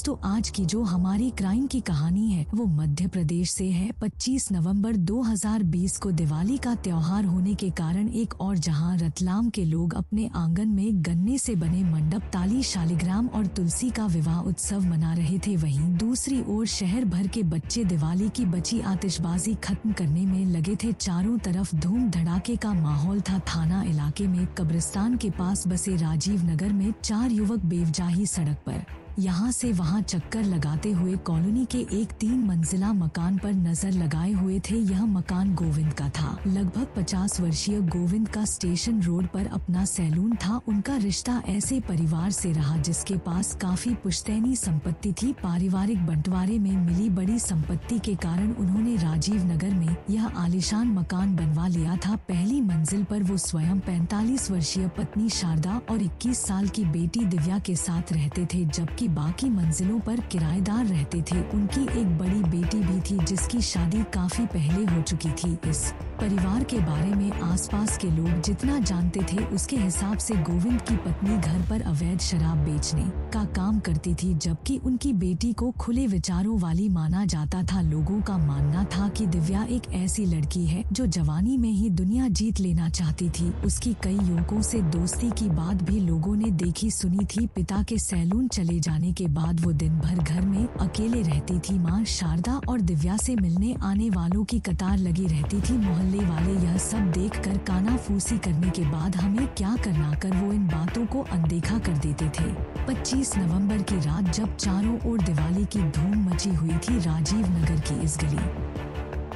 दोस्तों, आज की जो हमारी क्राइम की कहानी है वो मध्य प्रदेश से है। 25 नवंबर 2020 को दिवाली का त्योहार होने के कारण एक और जहां रतलाम के लोग अपने आंगन में गन्ने से बने मंडप, ताली, शालिग्राम और तुलसी का विवाह उत्सव मना रहे थे, वहीं दूसरी ओर शहर भर के बच्चे दिवाली की बची आतिशबाजी खत्म करने में लगे थे। चारों तरफ धूम धड़ाके का माहौल था। थाना इलाके में कब्रिस्तान के पास बसे राजीव नगर में 4 युवक बेवजह सड़क पर यहाँ से वहाँ चक्कर लगाते हुए कॉलोनी के एक 3 मंजिला मकान पर नजर लगाए हुए थे। यह मकान गोविंद का था। लगभग 50 वर्षीय गोविंद का स्टेशन रोड पर अपना सैलून था। उनका रिश्ता ऐसे परिवार से रहा जिसके पास काफी पुश्तैनी संपत्ति थी। पारिवारिक बंटवारे में मिली बड़ी संपत्ति के कारण उन्होंने राजीव नगर में यह आलीशान मकान बनवा लिया था। पहली मंजिल पर वो स्वयं 45 वर्षीय पत्नी शारदा और 21 साल की बेटी दिव्या के साथ रहते थे, जबकि बाकी मंजिलों पर किराएदार रहते थे। उनकी एक बड़ी बेटी भी थी जिसकी शादी काफी पहले हो चुकी थी। इस परिवार के बारे में आसपास के लोग जितना जानते थे उसके हिसाब से गोविंद की पत्नी घर पर अवैध शराब बेचने का काम करती थी, जबकि उनकी बेटी को खुले विचारों वाली माना जाता था। लोगों का मानना था कि दिव्या एक ऐसी लड़की है जो जवानी में ही दुनिया जीत लेना चाहती थी। उसकी कई युवकों से दोस्ती की बात भी लोगों ने देखी सुनी थी। पिता के सैलून चले जाने के बाद वो दिन भर घर में अकेले रहती थी। मां शारदा और दिव्या से मिलने आने वालों की कतार लगी रहती थी। मोहल्ले वाले यह सब देखकर कानाफूसी करने के बाद हमें क्या करना कर वो इन बातों को अनदेखा कर देते थे। 25 नवंबर की रात जब चारों ओर दिवाली की धूम मची हुई थी, राजीव नगर की इस गली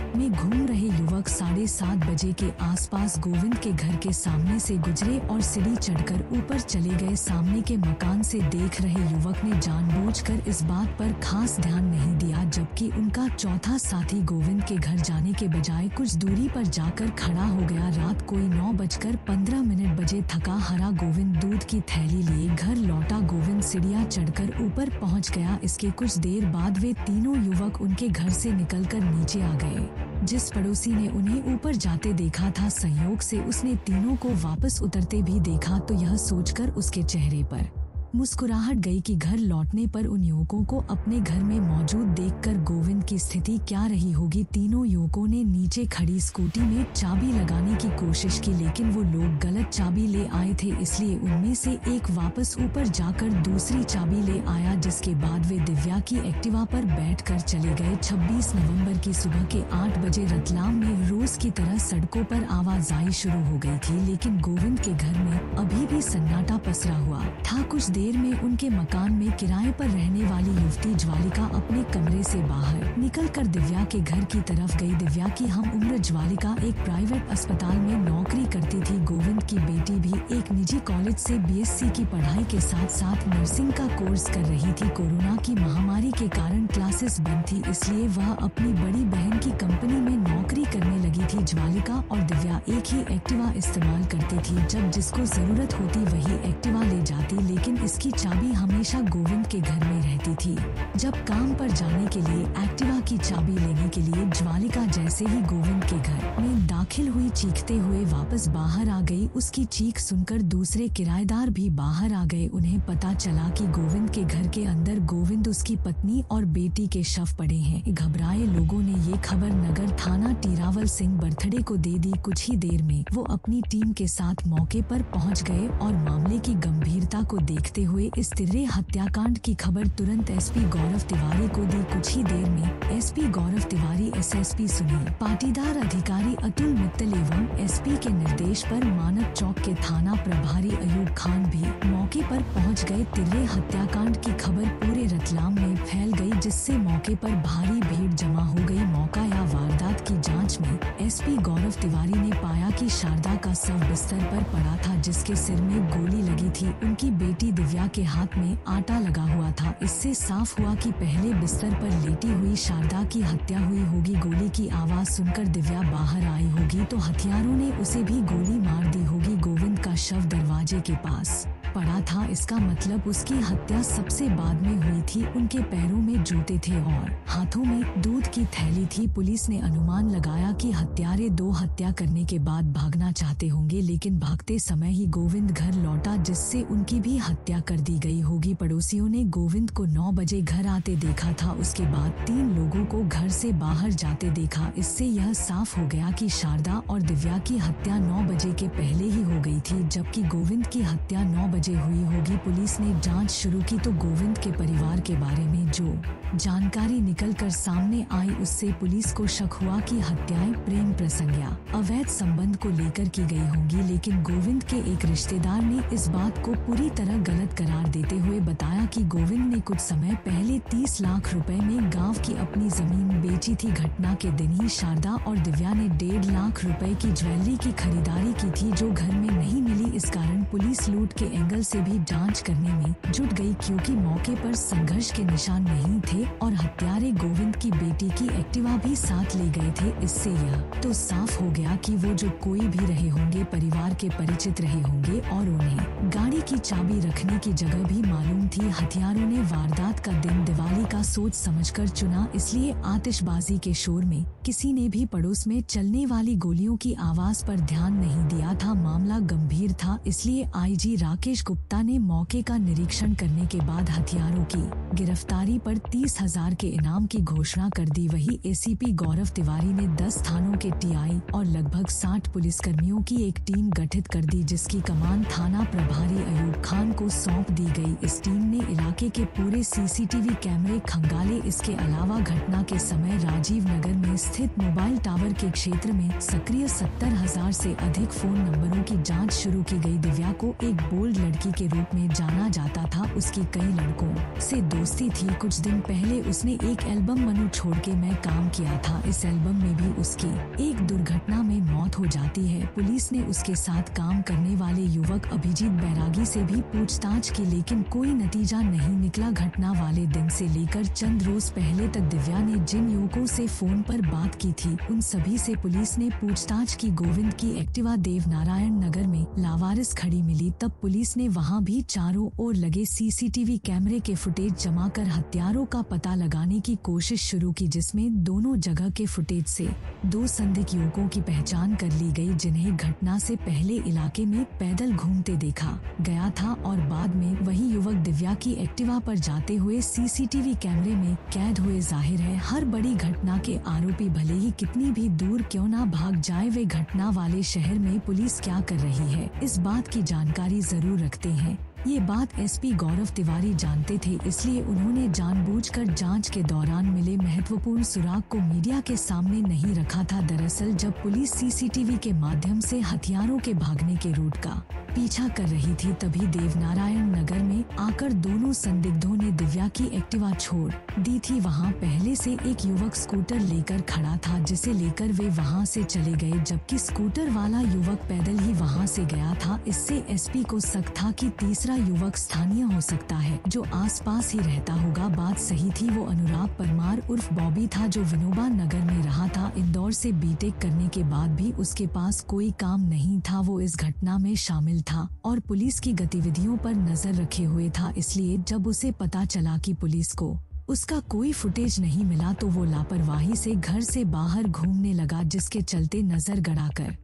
में घूम रहे युवक 7:30 बजे के आसपास गोविंद के घर के सामने से गुजरे और सीढ़ी चढ़कर ऊपर चले गए। सामने के मकान से देख रहे युवक ने जानबूझकर इस बात पर खास ध्यान नहीं दिया, जबकि उनका चौथा साथी गोविंद के घर जाने के बजाय कुछ दूरी पर जाकर खड़ा हो गया। रात कोई 9:15 बजे थका हारा गोविंद दूध की थैली लिए घर लौटा। गोविंद सीढ़ियां चढ़कर ऊपर पहुंच गया। इसके कुछ देर बाद वे तीनों युवक उनके घर से निकलकर नीचे आ गए। जिस पड़ोसी ने उन्हें ऊपर जाते देखा था, संयोग से उसने तीनों को वापस उतरते भी देखा, तो यह सोचकर उसके चेहरे पर मुस्कुराहट गई कि घर लौटने पर उन युवकों को अपने घर में मौजूद देखकर गोविंद की स्थिति क्या रही होगी। तीनों युवकों ने नीचे खड़ी स्कूटी में चाबी लगाने की कोशिश की, लेकिन वो लोग गलत चाबी ले आए थे, इसलिए उनमें से एक वापस ऊपर जाकर दूसरी चाबी ले आया, जिसके बाद वे दिव्या की एक्टिवा पर बैठकर चले गए। 26 नवंबर की सुबह के 8 बजे रतलाम में रोज की तरह सड़कों पर आवाजाही शुरू हो गई थी, लेकिन गोविंद के घर में अभी भी सन्नाटा पसरा हुआ था। कुछ देर में उनके मकान में किराए पर रहने वाली युवती ज्वालिका अपने कमरे से बाहर निकलकर दिव्या के घर की तरफ गई। दिव्या की हम उम्र ज्वालिका एक प्राइवेट अस्पताल में नौकरी करती थी। गोविंद की बेटी भी एक निजी कॉलेज से बीएससी की पढ़ाई के साथ साथ नर्सिंग का कोर्स कर रही थी। कोरोना की महामारी के कारण क्लासेस बंद थी, इसलिए वह अपनी बड़ी बहन की कंपनी में नौकरी करने लगी थी। ज्वालिका और दिव्या एक ही एक्टिवा इस्तेमाल करती थी। जब जिसको जरूरत होती वही एक्टिवा ले जाती, लेकिन इसकी चाबी हमेशा गोविंद के घर में रहती थी। जब काम पर जाने के लिए एक्टिवा की चाबी लेने के लिए ज्वालिका जैसे ही गोविंद के घर में दाखिल हुई, चीखते हुए वापस बाहर आ गई। उसकी चीख सुनकर दूसरे किराएदार भी बाहर आ गए। उन्हें पता चला कि गोविंद के घर के अंदर गोविंद, उसकी पत्नी और बेटी के शव पड़े हैं। घबराए लोगों ने ये खबर नगर थाना टीरावल सिंह बर्थडे को दे दी। कुछ ही देर में वो अपनी टीम के साथ मौके पर पहुंच गए और मामले की गंभीरता को देखते हुए इस तिर्रे हत्याकांड की खबर तुरंत एसपी गौरव तिवारी को दी। कुछ ही देर में एसपी गौरव तिवारी, एसएसपी सुनील, पाटीदार अधिकारी अतुल मित्तल एवं एसपी के निर्देश पर मानक चौक के थाना प्रभारी अयूब खान भी मौके पर पहुंच गए। तिर्रे हत्याकांड की खबर पूरे रतलाम में फैल गई, जिससे मौके पर भारी भीड़ जमा हो गई। मौका या वारदात की जांच में एसपी गौरव तिवारी ने पाया कि शारदा का शव बिस्तर पर पड़ा था, जिसके सिर में गोली लगी थी। उनकी बेटी दिव्या के हाथ में आटा लगा हुआ था। इससे साफ हुआ कि पहले बिस्तर पर लेटी हुई शारदा की हत्या हुई होगी। गोली की आवाज सुनकर दिव्या बाहर आई होगी तो हथियारों ने उसे भी गोली मार दी होगी। गोविंद का शव दरवाजे के पास पड़ा था, इसका मतलब उसकी हत्या सबसे बाद में हुई थी। उनके पैरों में जूते थे और हाथों में दूध की थैली थी। पुलिस ने अनुमान लगाया कि हत्या हत्यारे दो हत्या करने के बाद भागना चाहते होंगे, लेकिन भागते समय ही गोविंद घर लौटा, जिससे उनकी भी हत्या कर दी गई होगी। पड़ोसियों ने गोविंद को 9 बजे घर आते देखा था। उसके बाद 3 लोगों को घर से बाहर जाते देखा। इससे यह साफ हो गया कि शारदा और दिव्या की हत्या 9 बजे के पहले ही हो गई थी, जबकि गोविंद की हत्या 9 बजे हुई होगी। पुलिस ने जांच शुरू की तो गोविंद के परिवार के बारे में जो जानकारी निकलकर सामने आई, उससे पुलिस को शक हुआ कि हत्याएं प्रेम प्रसंग या अवैध संबंध को लेकर की गई होंगी। लेकिन गोविंद के एक रिश्तेदार ने इस बात को पूरी तरह गलत करार देते हुए बताया कि गोविंद ने कुछ समय पहले 30 लाख रुपए में गांव की अपनी जमीन बेची थी। घटना के दिन ही शारदा और दिव्या ने 1.5 लाख रुपए की ज्वेलरी की खरीदारी की थी, जो घर में नहीं मिली। इस कारण पुलिस लूट के एंगल से भी जांच करने में जुट गई, क्योंकि मौके पर संघर्ष के निशान नहीं थे और हत्यारे गोविंद की बेटी की एक्टिवा भी साथ ले गए थे। इससे यह तो साफ हो गया कि वो जो कोई भी रहे होंगे परिवार के परिचित रहे होंगे और उन्हें गाड़ी की चाबी रखने की जगह भी मालूम थी। हथियारों ने वारदात का दिन दिवाली का सोच समझकर चुना, इसलिए आतिशबाजी के शोर में किसी ने भी पड़ोस में चलने वाली गोलियों की आवाज पर ध्यान नहीं दिया था। मामला गंभीर था, इसलिए आईजी राकेश गुप्ता ने मौके का निरीक्षण करने के बाद हथियारों की गिरफ्तारी पर 30,000 के इनाम की घोषणा कर दी। वही एसीपी गौरव तिवारी ने 10 थानों के टीआई और लगभग 60 पुलिसकर्मियों की एक टीम गठित कर दी, जिसकी कमान थाना प्रभारी अयूब खान को सौंप दी गई। इस टीम ने इलाके के पूरे सीसीटीवी कैमरे खंगाले। इसके अलावा घटना के समय राजीव नगर में स्थित मोबाइल टावर के क्षेत्र में सक्रिय 70,000 से अधिक फोन नंबरों की जांच शुरू की गई। दिव्या को एक बोल्ड लड़की के रूप में जाना जाता था। उसकी कई लड़कों से दोस्ती थी। कुछ दिन पहले उसने एक एल्बम मनु छोड़ के मैं काम किया था। इस एल्बम में भी उसकी एक दुर्घटना में मौत हो जाती है। पुलिस ने उसके साथ काम करने वाले युवक अभिजीत बैरागी से भी पूछताछ की, लेकिन कोई नतीजा नहीं निकला। घटना वाले दिन से लेकर चंद रोज पहले तक दिव्या ने जिन युवकों से फोन पर बात की थी, उन सभी से पुलिस ने पूछताछ की। गोविंद की एक्टिवा देवनारायण नगर में लावारिस खड़ी मिली। तब पुलिस ने वहां भी चारों ओर लगे सीसीटीवी कैमरे के फुटेज जमा कर हत्यारों का पता लगाने की कोशिश शुरू की, जिसमें दोनों जगह के फुटेज से 2 संदिग्ध युवकों की पहचान कर ली गई, जिन्हें घटना से पहले इलाके में पैदल घूमते देखा गया था और बाद में वही युवक दिव्या की एक्टिवा पर जाते हुए सीसीटीवी कैमरे में कैद हुए। जाहिर है, हर बड़ी घटना के आरोपी भले ही कितनी भी दूर क्यों ना भाग जाए, वे घटना वाले शहर में पुलिस क्या कर रही है, इस बात की जानकारी जरूर रखते हैं। ये बात एसपी गौरव तिवारी जानते थे, इसलिए उन्होंने जानबूझकर जांच के दौरान मिले महत्वपूर्ण सुराग को मीडिया के सामने नहीं रखा था। दरअसल जब पुलिस सीसीटीवी के माध्यम से हथियारों के भागने के रूट का पीछा कर रही थी, तभी देवनारायण नगर में आकर दोनों संदिग्धों ने दिव्या की एक्टिवा छोड़ दी थी। वहां पहले से एक युवक स्कूटर लेकर खड़ा था, जिसे लेकर वे वहां से चले गए, जबकि स्कूटर वाला युवक पैदल ही वहां से गया था। इससे एसपी को शक था कि तीसरा युवक स्थानीय हो सकता है, जो आसपास ही रहता होगा। बात सही थी, वो अनुराग परमार उर्फ बॉबी था, जो विनोबा नगर में रहा था। इंदौर से बीटेक करने के बाद भी उसके पास कोई काम नहीं था। वो इस घटना में शामिल था और पुलिस की गतिविधियों पर नजर रखे हुए था। इसलिए जब उसे पता चला कि पुलिस को उसका कोई फुटेज नहीं मिला, तो वो लापरवाही से घर से बाहर घूमने लगा, जिसके चलते नजर गड़ाकर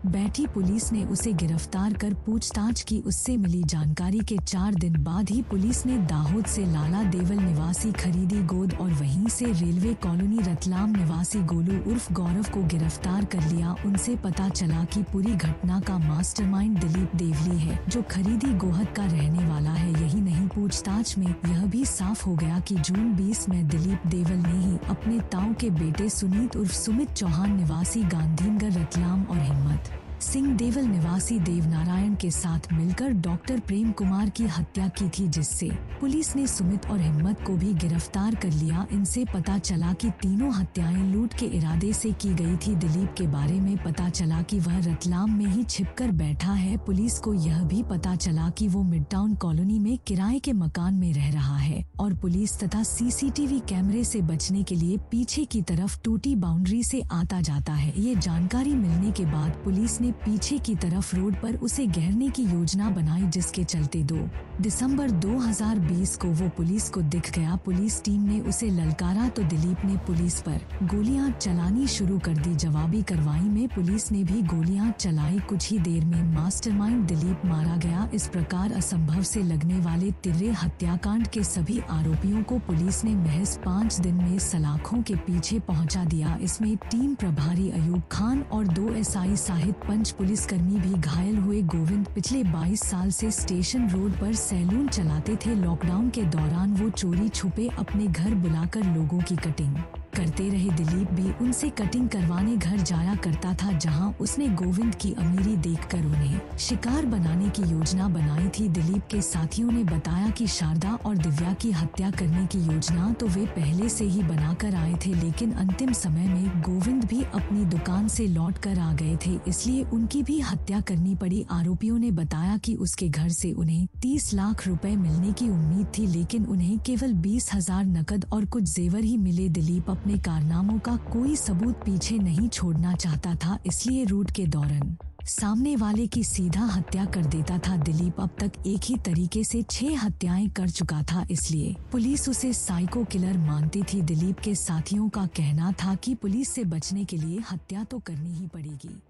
बैठी पुलिस ने उसे गिरफ्तार कर पूछताछ की। उससे मिली जानकारी के 4 दिन बाद ही पुलिस ने दाहोद से लाला देवल निवासी खरीदी गोद और वहीं से रेलवे कॉलोनी रतलाम निवासी गोलू उर्फ गौरव को गिरफ्तार कर लिया। उनसे पता चला कि पूरी घटना का मास्टरमाइंड दिलीप देवली है, जो खरीदी गोहद का रहने वाला है। यही नहीं, पूछताछ में यह भी साफ हो गया कि जून 20 में दिलीप देवल ने ही अपने ताऊ के बेटे सुनीत उर्फ सुमित चौहान निवासी गांधीनगर रतलाम और हिम्मत सिंह देवल निवासी देवनारायण के साथ मिलकर डॉक्टर प्रेम कुमार की हत्या की थी, जिससे पुलिस ने सुमित और हिम्मत को भी गिरफ्तार कर लिया। इनसे पता चला कि तीनों हत्याएं लूट के इरादे से की गई थी। दिलीप के बारे में पता चला कि वह रतलाम में ही छिपकर बैठा है। पुलिस को यह भी पता चला कि वो मिडटाउन कॉलोनी में किराए के मकान में रह रहा है और पुलिस तथा सीसीटीवी कैमरे से बचने के लिए पीछे की तरफ टूटी बाउंड्री से आता जाता है। ये जानकारी मिलने के बाद पुलिस ने पीछे की तरफ रोड पर उसे घेरने की योजना बनाई, जिसके चलते 2 दिसंबर 2020 को वो पुलिस को दिख गया। पुलिस टीम ने उसे ललकारा तो दिलीप ने पुलिस पर गोलियां चलानी शुरू कर दी। जवाबी कार्रवाई में पुलिस ने भी गोलियां चलाई। कुछ ही देर में मास्टरमाइंड दिलीप मारा गया। इस प्रकार असंभव से लगने वाले तिर्रे हत्याकांड के सभी आरोपियों को पुलिस ने महज 5 दिन में सलाखों के पीछे पहुंचा दिया। इसमें टीम प्रभारी अयूब खान और 2 एसआई सहित 5 पुलिसकर्मी भी घायल हुए। गोविंद पिछले 22 साल से स्टेशन रोड पर सैलून चलाते थे। लॉकडाउन के दौरान वो चोरी छुपे अपने घर बुलाकर लोगों की कटिंग करते रहे। दिलीप भी उनसे कटिंग करवाने घर जाया करता था, जहां उसने गोविंद की अमीरी देखकर उन्हें शिकार बनाने की योजना बनाई थी। दिलीप के साथियों ने बताया कि शारदा और दिव्या की हत्या करने की योजना तो वे पहले से ही बनाकर आए थे, लेकिन अंतिम समय में गोविंद भी अपनी दुकान से लौट कर आ गए थे, इसलिए उनकी भी हत्या करनी पड़ी। आरोपियों ने बताया कि उसके घर से उन्हें 30 लाख रुपए मिलने की उम्मीद थी, लेकिन उन्हें केवल 20,000 नकद और कुछ जेवर ही मिले। दिलीप अपने कारनामों का कोई सबूत पीछे नहीं छोड़ना चाहता था, इसलिए रूट के दौरान सामने वाले की सीधा हत्या कर देता था। दिलीप अब तक एक ही तरीके से 6 हत्याएं कर चुका था, इसलिए पुलिस उसे साइको किलर मानती थी। दिलीप के साथियों का कहना था कि पुलिस से बचने के लिए हत्या तो करनी ही पड़ेगी।